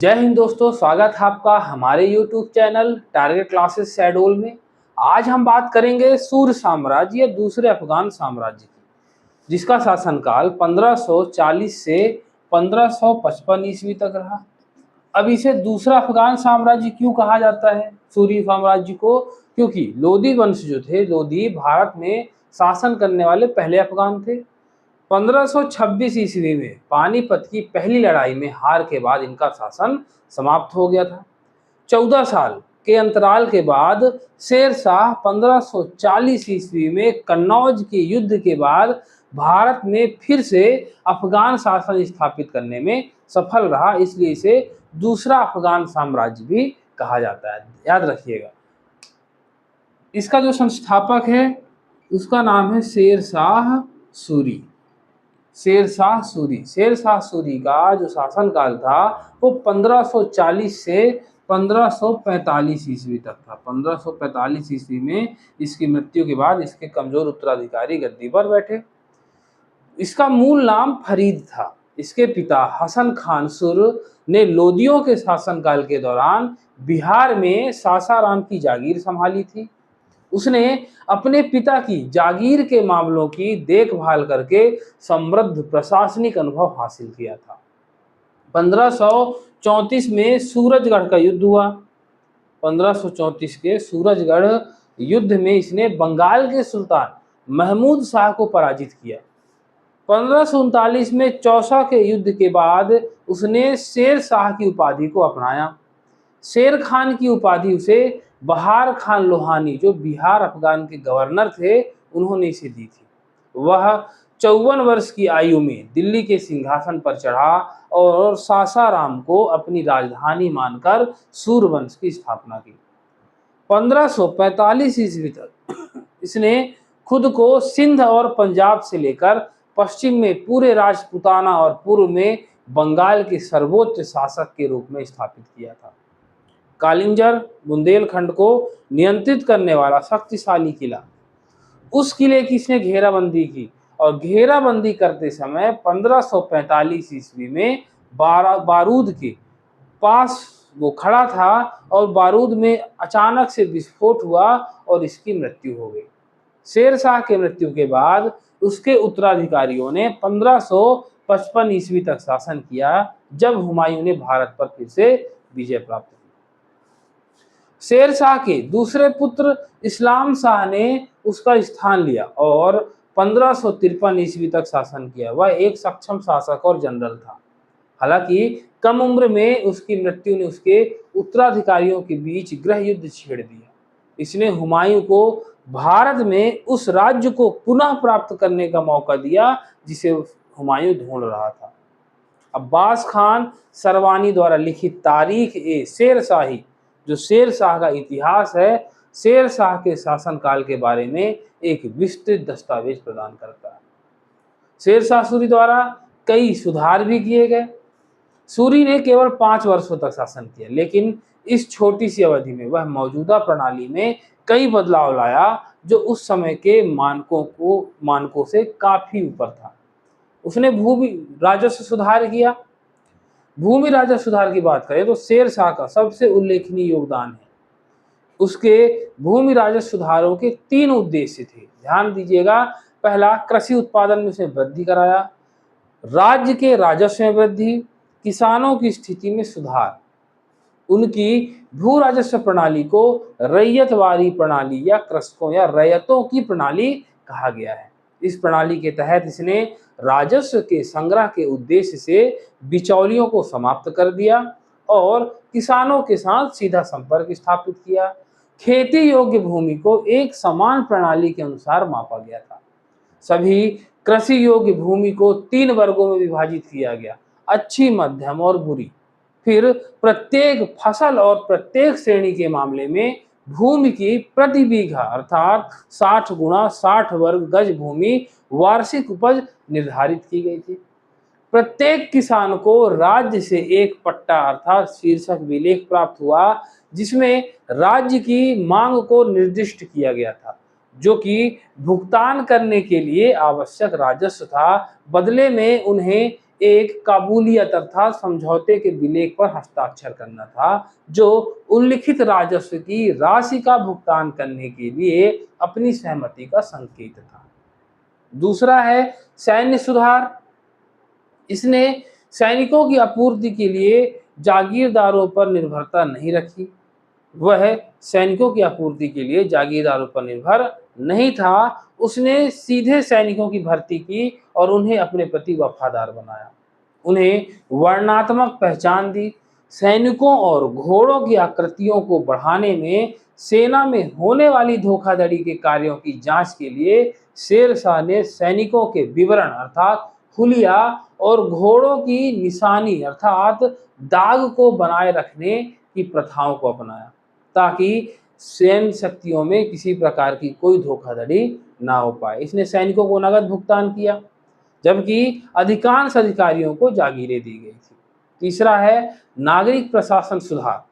जय हिंद दोस्तों, स्वागत है आपका हमारे YouTube चैनल टारगेट क्लासेस शैडोल में। आज हम बात करेंगे सूर्य साम्राज्य या दूसरे अफगान साम्राज्य की, जिसका शासनकाल 1540 से 1555 ईस्वी तक रहा। अब इसे दूसरा अफगान साम्राज्य क्यों कहा जाता है सूर्य साम्राज्य को? क्योंकि लोधी वंश जो थे, लोधी भारत में शासन करने वाले पहले अफगान थे। 1526 ईस्वी में पानीपत की पहली लड़ाई में हार के बाद इनका शासन समाप्त हो गया था। 14 साल के अंतराल के बाद शेर शाह 1540 ईस्वी में कन्नौज के युद्ध के बाद भारत में फिर से अफगान शासन स्थापित करने में सफल रहा, इसलिए इसे दूसरा अफगान साम्राज्य भी कहा जाता है। याद रखिएगा, इसका जो संस्थापक है उसका नाम है शेर शाह सूरी। शेर शाह सूरी। शेर शाह सूरी का जो शासनकाल था वो 1540 से 1545 ईस्वी तक था। 1545 ईस्वी में इसकी मृत्यु के बाद इसके कमजोर उत्तराधिकारी गद्दी पर बैठे। इसका मूल नाम फरीद था। इसके पिता हसन खान सुर ने लोदियों के शासनकाल के दौरान बिहार में सासाराम की जागीर संभाली थी। उसने अपने पिता की जागीर के मामलों की देखभाल करके समृद्ध प्रशासनिक अनुभव हासिल किया था। 1534 में सूरजगढ़ का युद्ध हुआ। 1534 के सूरजगढ़ युद्ध में इसने बंगाल के सुल्तान महमूद शाह को पराजित किया। 1539 में चौसा के युद्ध के बाद उसने शेर शाह की उपाधि को अपनाया। शेर खान की उपाधि उसे बहार खान लोहानी, जो बिहार अफगान के गवर्नर थे, उन्होंने इसे दी थी। वह 54 वर्ष की आयु में दिल्ली के सिंहासन पर चढ़ा और सासाराम को अपनी राजधानी मानकर सूर्यवंश की स्थापना की। 1545 ईस्वी तक इसने खुद को सिंध और पंजाब से लेकर पश्चिम में पूरे राजपूताना और पूर्व में बंगाल के सर्वोच्च शासक के रूप में स्थापित किया था। कालिंजर बुंदेलखंड को नियंत्रित करने वाला शक्तिशाली किला। उस किले की इसने घेराबंदी की और घेराबंदी करते समय 1545 ईस्वी में बारूद के पास वो खड़ा था और बारूद में अचानक से विस्फोट हुआ और इसकी मृत्यु हो गई। शेर शाह के मृत्यु के बाद उसके उत्तराधिकारियों ने 1555 ईस्वी तक शासन किया, जब हुमायूं ने भारत पर फिर से विजय प्राप्त की। शेर शाह के दूसरे पुत्र इस्लाम शाह ने उसका स्थान लिया और 1553 ईस्वी तक शासन किया। वह एक सक्षम शासक और जनरल था। हालांकि कम उम्र में उसकी मृत्यु ने उसके उत्तराधिकारियों के बीच गृह युद्ध छेड़ दिया। इसने हुमायूं को भारत में उस राज्य को पुनः प्राप्त करने का मौका दिया जिसे हुमायूं ढूंढ रहा था। अब्बास खान सरवानी द्वारा लिखित तारीख ए शेर शाही, जो शेर शाह का इतिहास है, शेर शाह के शासनकाल के बारे में एक विस्तृत दस्तावेज प्रदान करता है। शेर शाह सूरी द्वारा कई सुधार भी किए गए। सूरी ने केवल 5 वर्षों तक शासन किया, लेकिन इस छोटी सी अवधि में वह मौजूदा प्रणाली में कई बदलाव लाया जो उस समय के मानकों से काफी ऊपर था। उसने भूमि राजस्व सुधार किया। भूमि राजस्व सुधार की बात करें तो शेर शाह का सबसे उल्लेखनीय योगदान है। उसके भूमि राजस्व सुधारों के 3 उद्देश्य थे, ध्यान दीजिएगा। पहला, कृषि उत्पादन में उसने वृद्धि कराया, राज्य के राजस्व में वृद्धि, किसानों की स्थिति में सुधार। उनकी भू राजस्व प्रणाली को रैयतवारी प्रणाली या कृषकों या रैयतों की प्रणाली कहा गया है। इस प्रणाली के तहत इसने राजस्व के संग्रह के उद्देश्य से बिचौलियों को समाप्त कर दिया और किसानों के साथ सीधा संपर्क स्थापित किया। खेती योग्य भूमि को एक समान प्रणाली के अनुसार मापा गया था। सभी कृषि योग्य भूमि को 3 वर्गों में विभाजित किया गया, अच्छी, मध्यम और बुरी। फिर प्रत्येक फसल और प्रत्येक श्रेणी के मामले में भूमि की प्रति बीघा अर्थात 60 गुणा 60 वर्ग गज भूमि वार्षिक उपज निर्धारित की गई थी। प्रत्येक किसान को राज्य से एक पट्टा अर्थात शीर्षक विलेख प्राप्त हुआ, जिसमें राज्य की मांग को निर्दिष्ट किया गया था, जो कि भुगतान करने के लिए आवश्यक राजस्व था। बदले में उन्हें एक काबूलियत अर्थात समझौते के विलेख पर हस्ताक्षर करना था, जो उल्लिखित राजस्व की राशि का भुगतान करने के लिए अपनी सहमति का संकेत था। दूसरा है सैन्य सुधार। इसने सैनिकों की आपूर्ति के लिए जागीरदारों पर निर्भरता नहीं रखी। वह सैनिकों की आपूर्ति के लिए जागीरदारों पर निर्भर नहीं था। उसने सीधे सैनिकों की भर्ती की और उन्हें अपने प्रति वफादार बनाया। उन्हें वर्णात्मक पहचान दी। सैनिकों और घोड़ों की आकृतियों को बढ़ाने में सेना में होने वाली धोखाधड़ी के कार्यों की जांच के लिए शेरशाह ने सैनिकों के विवरण अर्थात हुलिया और घोड़ों की निशानी अर्थात दाग को बनाए रखने की प्रथाओं को अपनाया, ताकि सैन्य शक्तियों में किसी प्रकार की कोई धोखाधड़ी ना हो पाए। इसने सैनिकों को नगद भुगतान किया, जबकि अधिकांश अधिकारियों को जागीरें दी गई थी। तीसरा है नागरिक प्रशासन सुधार।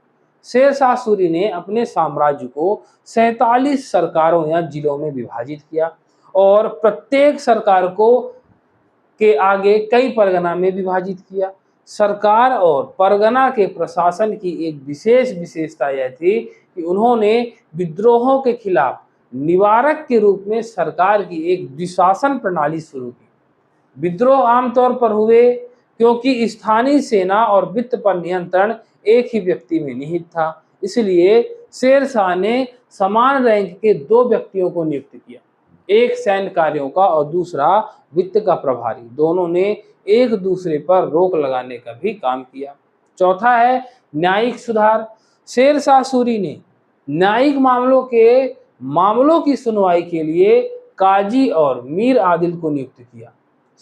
शेरशाह सूरी ने अपने साम्राज्य को 47 सरकारों या जिलों में विभाजित किया और प्रत्येक सरकार को के आगे कई परगना में विभाजित किया। सरकार और परगना के प्रशासन की एक विशेष विशेषता यह थी कि उन्होंने विद्रोहों के खिलाफ निवारक के रूप में सरकार की एक द्विशासन प्रणाली शुरू की। विद्रोह आमतौर पर हुए क्योंकि स्थानीय सेना और वित्त पर नियंत्रण एक ही व्यक्ति में निहित था। इसलिए शेरशाह ने समान रैंक के 2 व्यक्तियों को नियुक्त किया, एक सैन्य कार्यों का और दूसरा वित्त का प्रभारी। दोनों ने एक दूसरे पर रोक लगाने का भी काम किया। चौथा है न्यायिक सुधार। शेरशाह सूरी ने न्यायिक मामलों की सुनवाई के लिए काजी और मीर आदिल को नियुक्त किया।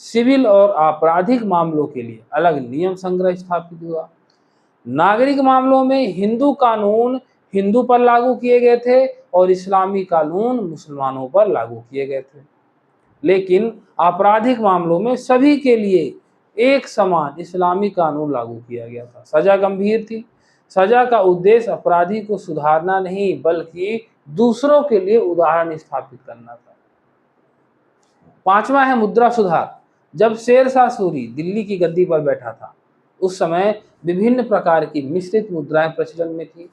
सिविल और आपराधिक मामलों के लिए अलग नियम संग्रह स्थापित हुआ। नागरिक मामलों में हिंदू कानून हिंदू पर लागू किए गए थे और इस्लामी कानून मुसलमानों पर लागू किए गए थे। लेकिन आपराधिक मामलों में सभी के लिए एक समान इस्लामी कानून लागू किया गया था। सजा गंभीर थी। सजा का उद्देश्य अपराधी को सुधारना नहीं बल्कि दूसरों के लिए उदाहरण स्थापित करना था। पांचवा है मुद्रा सुधार। जब शेरशाह सूरी दिल्ली की गद्दी पर बैठा था, उस समय विभिन्न प्रकार की मिश्रित मुद्राएं प्रचलन में थी।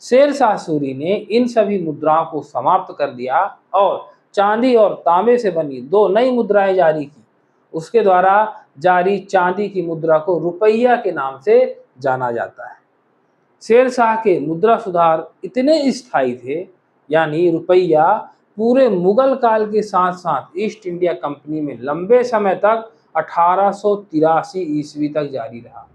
शेरशाह सूरी ने इन सभी मुद्राओं को समाप्त कर दिया और चांदी और तांबे से बनी 2 नई मुद्राएं जारी की। उसके द्वारा जारी चांदी की मुद्रा को रुपया के नाम से जाना जाता है। शेरशाह के मुद्रा सुधार इतने स्थायी थे, यानी रुपया पूरे मुगल काल के साथ साथ ईस्ट इंडिया कंपनी में लंबे समय तक 1883 ईस्वी तक जारी रहा।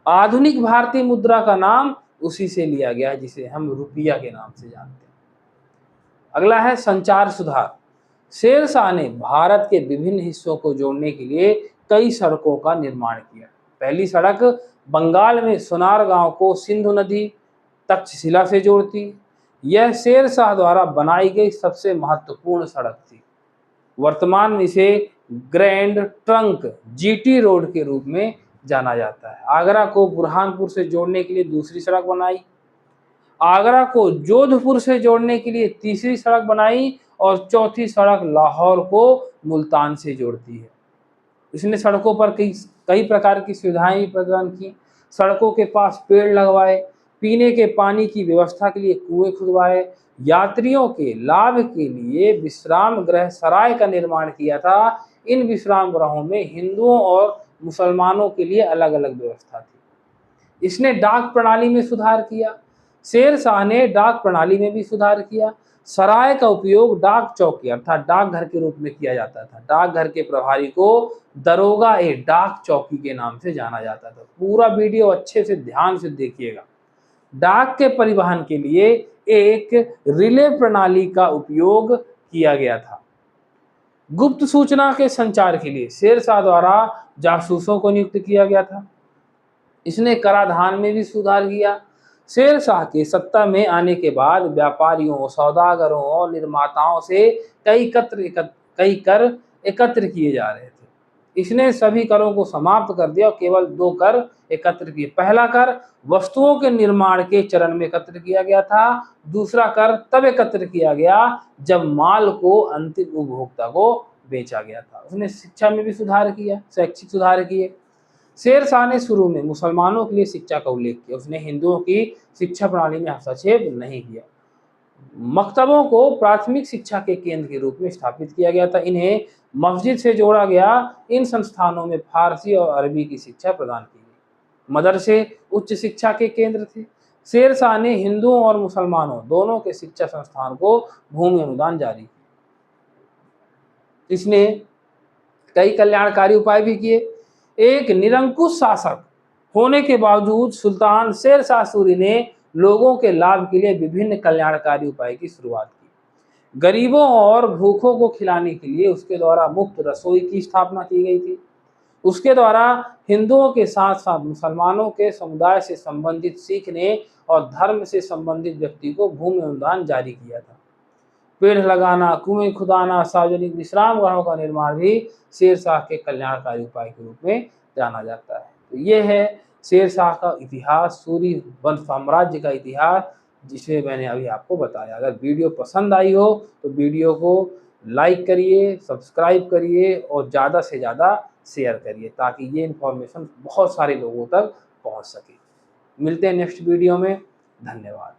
आधुनिक भारतीय मुद्रा का नाम उसी से लिया गया है, जिसे हम रुपया के नाम से जानते हैं। अगला है संचार सुधार। शेरशाह ने भारत के विभिन्न हिस्सों को जोड़ने के लिए कई सड़कों का निर्माण किया। पहली सड़क बंगाल में सोनार गांव को सिंधु नदी तक्षशिला से जोड़ती। यह शेरशाह द्वारा बनाई गई सबसे महत्वपूर्ण सड़क थी। वर्तमान में इसे ग्रैंड ट्रंक जीटी रोड के रूप में जाना जाता है। आगरा को बुरहानपुर से जोड़ने के लिए दूसरी सड़क बनाई। आगरा को जोधपुर से जोड़ने के लिए तीसरी सड़क बनाई और चौथी सड़क लाहौर को मुल्तान से जोड़ती है। इसने सड़कों पर कई प्रकार की सुविधाएं भी प्रदान की। सड़कों के पास पेड़ लगवाए, पीने के पानी की व्यवस्था के लिए कुएं खुदवाए, यात्रियों के लाभ के लिए विश्राम गृह सराय का निर्माण किया था। इन विश्राम गृहों में हिंदुओं और मुसलमानों के लिए अलग अलग व्यवस्था थी। इसने डाक प्रणाली में सुधार किया। शेरशाह ने डाक प्रणाली में भी सुधार किया। सराय का उपयोग डाक चौकी अर्थात डाकघर के रूप में किया जाता था। डाकघर के प्रभारी को दरोगा ए डाक चौकी के नाम से जाना जाता था। पूरा वीडियो अच्छे से ध्यान से देखिएगा। डाक के परिवहन के लिए एक रिले प्रणाली का उपयोग किया गया था। गुप्त सूचना के संचार के लिए शेरशाह द्वारा जासूसों को नियुक्त किया गया था। इसने कराधान में भी सुधार किया। शेरशाह के सत्ता में आने के बाद व्यापारियों, सौदागरों और निर्माताओं से कई कर एकत्र किए जा रहे थे। इसने सभी करों को समाप्त कर दिया और केवल 2 कर एकत्र किए। पहला कर वस्तुओं के निर्माण के चरण में एकत्र किया गया था। दूसरा कर तब एकत्र किया गया जब माल को अंतिम उपभोक्ता को बेचा गया था। उसने शिक्षा में भी सुधार किया, शैक्षिक सुधार किए। शेर शाह ने शुरू में मुसलमानों के लिए शिक्षा का उल्लेख किया, उसने हिंदुओं की शिक्षा प्रणाली में हस्तक्षेप नहीं किया। मकतबों को प्राथमिक शिक्षा के केंद्र के रूप में स्थापित किया गया था, इन्हें मस्जिद से जोड़ा गया। इन संस्थानों में फारसी और अरबी की शिक्षा प्रदान की गई। मदरसे उच्च शिक्षा के केंद्र थे। शेर शाह ने हिंदुओं और मुसलमानों दोनों के शिक्षा संस्थान को भूमि अनुदान जारी किया। इसने कई कल्याणकारी उपाय भी किए। एक निरंकुश शासक होने के बावजूद सुल्तान शेर शाह सूरी ने लोगों के लाभ के लिए विभिन्न कल्याणकारी उपाय की शुरुआत की। गरीबों और भूखों को खिलाने के लिए उसके द्वारा मुफ्त रसोई की स्थापना की गई थी। उसके द्वारा हिंदुओं के साथ साथ मुसलमानों के समुदाय से संबंधित सीखने और धर्म से संबंधित व्यक्ति को भूमि अनुदान जारी किया था। पेड़ लगाना, कुएं खुदाना, सार्वजनिक विश्राम गृहों का निर्माण भी शेर शाह के कल्याणकारी उपाय के रूप में जाना जाता है। तो ये है शेर शाह का इतिहास, सूरी वंश साम्राज्य का इतिहास, जिसे मैंने अभी आपको बताया। अगर वीडियो पसंद आई हो तो वीडियो को लाइक करिए, सब्सक्राइब करिए और ज़्यादा से ज़्यादा शेयर करिए, ताकि ये इन्फॉर्मेशन बहुत सारे लोगों तक पहुंच सके। मिलते हैं नेक्स्ट वीडियो में। धन्यवाद।